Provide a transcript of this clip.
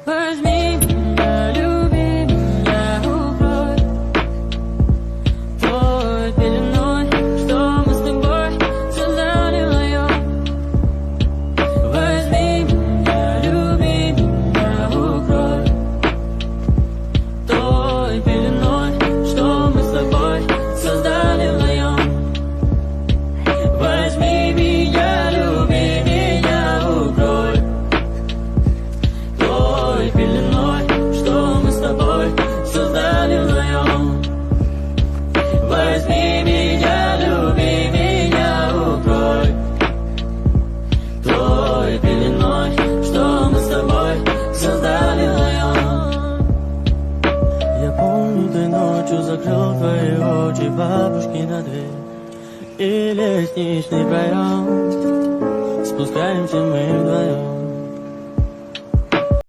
Возьми меня, люби меня, укрой той пеленой, что мы с тобой создали вдвоем. Возьми меня, люби меня, укрой той пеленой, что мы с тобой создали вдвоем. Возьми меня, люби меня, укрой той пеленой, что мы с тобой создали вдвоем. Возьми меня, люби меня, укрой той пеленой, что мы с тобой создали вдвоем. Я помню, ты ночью закрыл твои очи, бабушки на дверь и лестничный проем. Спускаемся мы вдвоем.